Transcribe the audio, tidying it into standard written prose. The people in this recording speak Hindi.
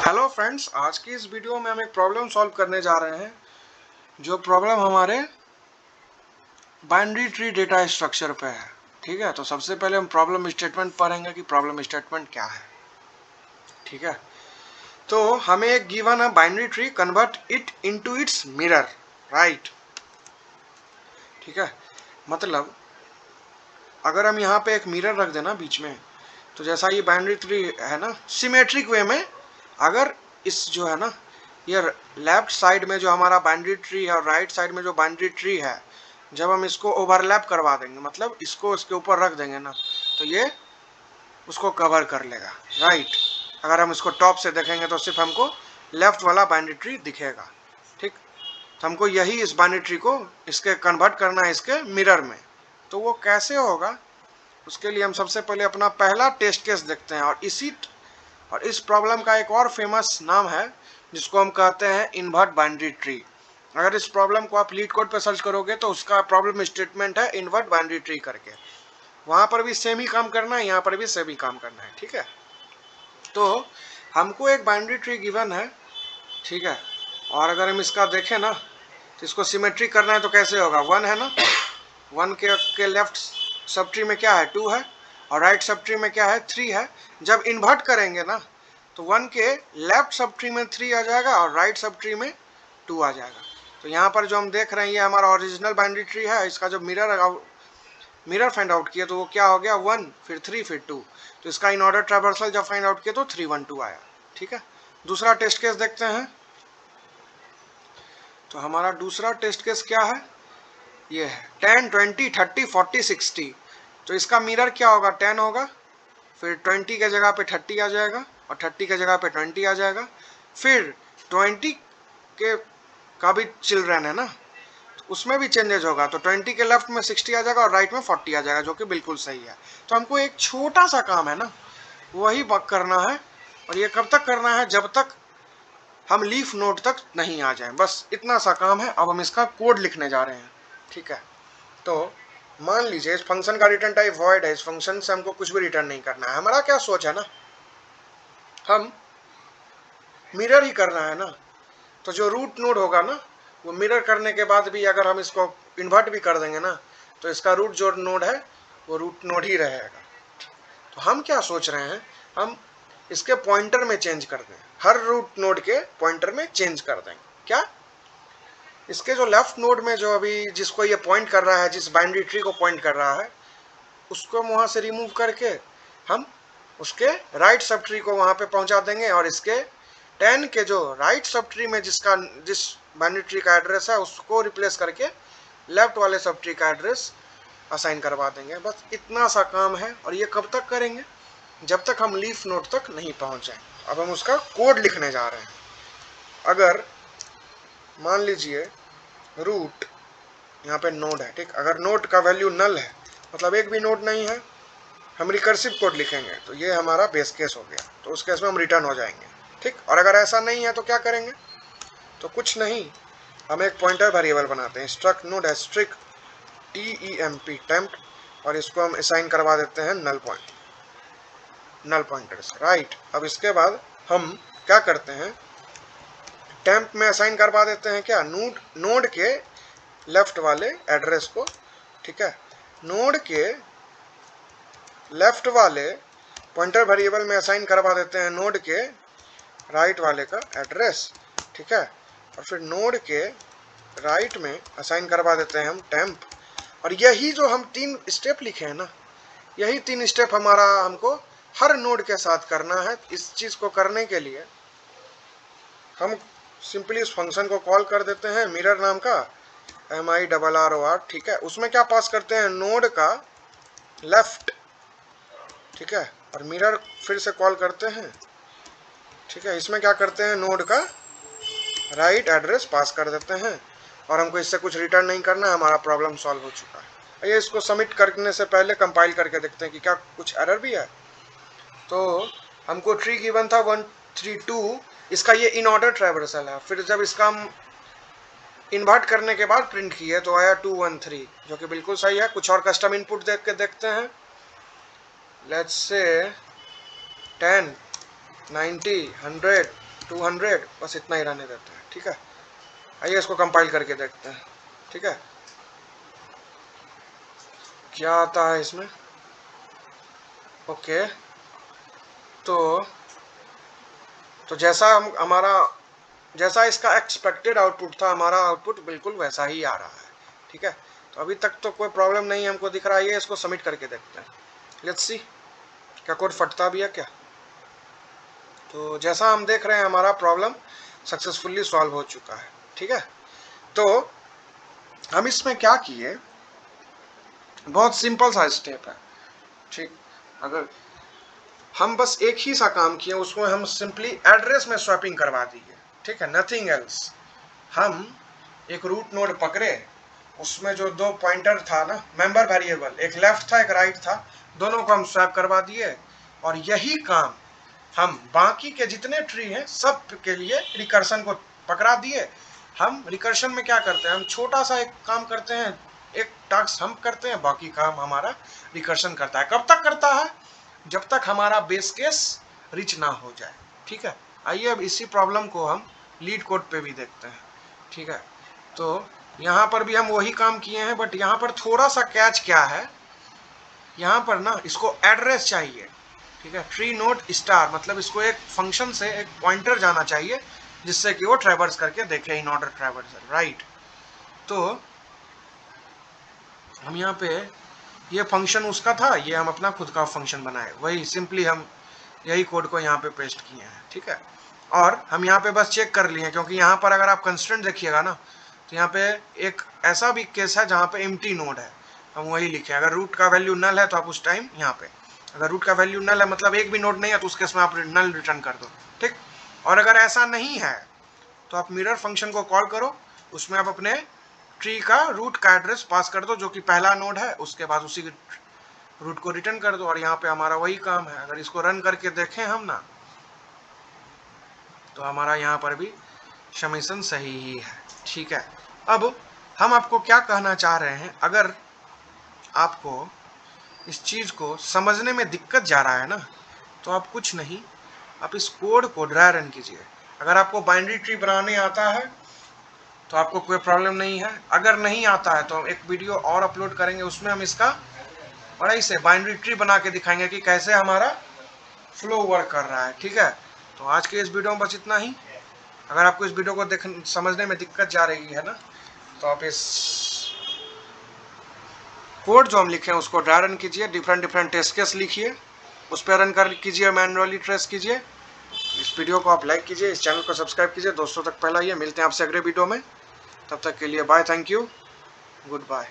हेलो फ्रेंड्स, आज की इस वीडियो में हम एक प्रॉब्लम सॉल्व करने जा रहे हैं। जो प्रॉब्लम हमारे बाइनरी ट्री डेटा स्ट्रक्चर पे है। ठीक है, तो सबसे पहले हम प्रॉब्लम स्टेटमेंट पढ़ेंगे कि प्रॉब्लम स्टेटमेंट क्या है। ठीक है, तो हमें एक गिवन है binary tree, convert it into its mirror, right. ठीक है, मतलब अगर हम यहाँ पे एक मिरर रख देना बीच में, तो जैसा ये बाइनरी ट्री है ना, सिमेट्रिक वे में अगर इस जो है ना, ये लेफ्ट साइड में जो हमारा बाइनरी ट्री है और राइट साइड में जो बाइनरी ट्री है, जब हम इसको ओवरलैप करवा देंगे, मतलब इसको इसके ऊपर रख देंगे ना, तो ये उसको कवर कर लेगा, राइट। अगर हम इसको टॉप से देखेंगे तो सिर्फ हमको लेफ्ट वाला बाइनरी ट्री दिखेगा। ठीक, तो हमको यही इस बाइनरी ट्री को इसके कन्वर्ट करना है इसके मिरर में। तो वो कैसे होगा, उसके लिए हम सबसे पहले अपना पहला टेस्ट केस देखते हैं। और इस प्रॉब्लम का एक और फेमस नाम है जिसको हम कहते हैं इन्वर्ट बाइनरी ट्री। अगर इस प्रॉब्लम को आप लीड कोड पे सर्च करोगे तो उसका प्रॉब्लम स्टेटमेंट है इन्वर्ट बाइनरी ट्री करके। वहां पर भी सेम ही काम करना है, यहाँ पर भी सेम ही काम करना है। ठीक है, तो हमको एक बाइनरी ट्री गिवन है। ठीक है, और अगर हम इसका देखें ना, तो इसको सिमेट्रिक करना है तो कैसे होगा, 1 है ना, 1 के लेफ्ट सब ट्री में क्या है, 2 है, और राइट सब ट्री में क्या है, 3 है। जब इन्वर्ट करेंगे ना, तो 1 के लेफ्ट सब ट्री में 3 आ जाएगा और राइट सब ट्री में 2 आ जाएगा। तो यहाँ पर जो हम देख रहे हैं ये हमारा ओरिजिनल बाइनरी ट्री है। इसका जब मिरर फाइंड आउट किया तो वो क्या हो गया, 1 फिर 3 फिर 2। तो इसका इन ऑर्डर ट्रावर्सल जब फाइंड आउट किया तो 3 1 2 आया। ठीक है, दूसरा टेस्ट केस देखते हैं। तो हमारा दूसरा टेस्ट केस क्या है, ये है 10 20 30 40 60। तो इसका मिरर क्या होगा, 10 होगा, फिर 20 के जगह पे 30 आ जाएगा और 30 के जगह पे 20 आ जाएगा। फिर 20 के का भी चिल्ड्रन है ना, तो उसमें भी चेंजेस होगा। तो 20 के लेफ्ट में 60 आ जाएगा और राइट में 40 आ जाएगा, जो कि बिल्कुल सही है। तो हमको एक छोटा सा काम है ना, वही करना है। और ये कब तक करना है, जब तक हम लीफ नोड तक नहीं आ जाए, बस इतना सा काम है। अब हम इसका कोड लिखने जा रहे हैं। ठीक है, तो मान लीजिए इस फंक्शन का रिटर्न टाइप वॉइड है। इस फंक्शन से हमको कुछ भी रिटर्न नहीं करना है। हमारा क्या सोच है ना, हम मिरर ही करना है ना, तो जो रूट नोड होगा ना, वो मिरर करने के बाद भी अगर हम इसको इन्वर्ट भी कर देंगे ना, तो इसका रूट जो नोड है वो रूट नोड ही रहेगा। तो हम क्या सोच रहे हैं, हम इसके पॉइंटर में चेंज कर दें, हर रूट नोड के पॉइंटर में चेंज कर देंगे। क्या, इसके जो लेफ्ट नोड में जो अभी जिसको ये पॉइंट कर रहा है, जिस बाइनरी ट्री को पॉइंट कर रहा है, उसको हम वहां से रिमूव करके हम उसके राइट सब ट्री को वहां पे पहुंचा देंगे। और इसके 10 के जो राइट सब ट्री में जिस बाइनरी ट्री का एड्रेस है, उसको रिप्लेस करके लेफ्ट वाले सब ट्री का एड्रेस असाइन करवा देंगे। बस इतना सा काम है। और ये कब तक करेंगे, जब तक हम लीफ नोड तक नहीं पहुंच जाए। अब हम उसका कोड लिखने जा रहे हैं। अगर मान लीजिए रूट यहाँ पे नोड है, ठीक, अगर नोड का वैल्यू नल है, मतलब एक भी नोड नहीं है, हम रिकर्सिव कोड लिखेंगे। तो ये हमारा बेस केस हो गया, तो उस केस में हम रिटर्न हो जाएंगे। ठीक, और अगर ऐसा नहीं है तो क्या करेंगे, तो कुछ नहीं, हम एक पॉइंटर वेरिएबल बनाते हैं, स्ट्रक्ट नोड एस्ट्रिक टेम्प, और इसको हम असाइन करवा देते हैं नल पॉइंटर से, राइट। अब इसके बाद हम क्या करते हैं, टेम्प में असाइन करवा देते हैं क्या, नोड के लेफ्ट वाले एड्रेस को। ठीक है, नोड के लेफ्ट वाले पॉइंटर वेरिएबल में असाइन करवा देते हैं नोड के राइट वाले का एड्रेस। ठीक है, और फिर नोड के राइट में असाइन करवा देते हैं हम टेम्प। और यही जो हम 3 स्टेप लिखे हैं ना, यही 3 स्टेप हमारा हमको हर नोड के साथ करना है। इस चीज को करने के लिए हम सिंपली इस फंक्शन को कॉल कर देते हैं मिरर नाम का, MIRROR। ठीक है, उसमें क्या पास करते हैं, नोड का लेफ्ट। ठीक है, और मिरर फिर से कॉल करते हैं। ठीक है, इसमें क्या करते हैं, नोड का राइट एड्रेस पास कर देते हैं। और हमको इससे कुछ रिटर्न नहीं करना है, हमारा प्रॉब्लम सॉल्व हो चुका है। ये इसको सबमिट करने से पहले कंपाइल करके देखते हैं कि क्या कुछ एरर भी है। तो हमको ट्री गिवन था 1 3 2, इसका ये इन ऑर्डर ट्रैवर्सल है। फिर जब इसका हम इन्वर्ट करने के बाद प्रिंट किए तो आया 2 1 3, जो कि बिल्कुल सही है। कुछ और कस्टम इनपुट देख के देखते हैं। लेट्स से 10 90 100 200, बस इतना ही रहने देते हैं, ठीक है। आइए इसको कंपाइल करके देखते हैं, ठीक है, क्या आता है इसमें। ओके, तो जैसा इसका एक्सपेक्टेड आउटपुट था, हमारा आउटपुट बिल्कुल वैसा ही आ रहा है, ठीक है। तो अभी तक तो कोई प्रॉब्लम नहीं हमको दिख रहा है। इसको सबमिट करके देखते हैं, लेट्स सी क्या कोड फटता भी है क्या। तो जैसा हम देख रहे हैं हमारा प्रॉब्लम सक्सेसफुली सॉल्व हो चुका है, ठीक है। तो हम इसमें क्या किए, बहुत सिंपल सा स्टेप है, ठीक। अगर हम बस एक ही सा काम किए, उसमें हम सिंपली एड्रेस में स्वैपिंग करवा दिए, ठीक है, नथिंग एल्स। हम एक रूट नोड पकड़े, उसमें जो दो पॉइंटर था ना, मेंबर वेरिएबल, एक लेफ्ट था एक राइट था, दोनों को हम स्वैप करवा दिए। और यही काम हम बाकी के जितने ट्री हैं सब के लिए रिकर्शन को पकड़ा दिए। हम रिकर्शन में क्या करते हैं, हम छोटा सा एक काम करते हैं, एक टास्क हम करते हैं, बाकी काम हमारा रिकर्शन करता है। कब तक करता है, जब तक हमारा बेस केस रिच ना हो जाए, ठीक है। आइए अब इसी प्रॉब्लम को हम लीड कोड पे भी देखते हैं, ठीक है। तो यहाँ पर भी हम वही काम किए हैं, बट यहाँ पर थोड़ा सा कैच क्या है, यहाँ पर ना इसको एड्रेस चाहिए, ठीक है। ट्री नोड स्टार मतलब इसको एक फंक्शन से एक पॉइंटर जाना चाहिए जिससे कि वो ट्रैवर्स करके देखे, इन ऑर्डर ट्रैवर्सल, राइट। तो हम यहाँ पे ये फंक्शन उसका था, ये हम अपना खुद का फंक्शन बनाए, वही सिंपली हम यही कोड को यहाँ पे पेस्ट किए हैं, ठीक है। और हम यहाँ पे बस चेक कर लिए हैं, क्योंकि यहाँ पर अगर आप कंस्ट्रेंट देखिएगा ना, तो यहाँ पे एक ऐसा भी केस है जहाँ पे एम्प्टी नोड है, हम वही लिखे। अगर रूट का वैल्यू नल है तो आप उस टाइम यहाँ पे, अगर रूट का वैल्यू नल है मतलब एक भी नोड नहीं है, तो उस केस में आप नल रिटर्न कर दो, ठीक। और अगर ऐसा नहीं है तो आप मिरर फंक्शन को कॉल करो, उसमें आप अपने ट्री का रूट का एड्रेस पास कर दो जो कि पहला नोड है, उसके बाद उसी रूट को रिटर्न कर दो, और यहाँ पे हमारा वही काम है। अगर इसको रन करके देखें हम ना, तो हमारा यहाँ पर भी समीशन सही ही है, ठीक है। अब हम आपको क्या कहना चाह रहे हैं, अगर आपको इस चीज़ को समझने में दिक्कत जा रहा है ना, तो आप कुछ नहीं, आप इस कोड को ड्राई रन कीजिए। अगर आपको बाइनरी ट्री बनाने आता है तो आपको कोई प्रॉब्लम नहीं है, अगर नहीं आता है तो हम एक वीडियो और अपलोड करेंगे, उसमें हम इसका बड़ा से बाइनरी ट्री बना के दिखाएंगे कि कैसे हमारा फ्लो वर्क कर रहा है, ठीक है। तो आज के इस वीडियो में बस इतना ही। अगर आपको इस वीडियो को समझने में दिक्कत जा रही है ना, तो आप इस कोड जो हम लिखे हैं उसको ड्राई रन कीजिए, डिफरेंट टेस्ट केस लिखिए, उस पर रन कर कीजिए, मैनुअली ट्रेस कीजिए। इस वीडियो को आप लाइक कीजिए, इस चैनल को सब्सक्राइब कीजिए, दोस्तों तक फैलाइए। मिलते हैं आपसे अगले वीडियो में, तब तक के लिए bye, thank you, good bye.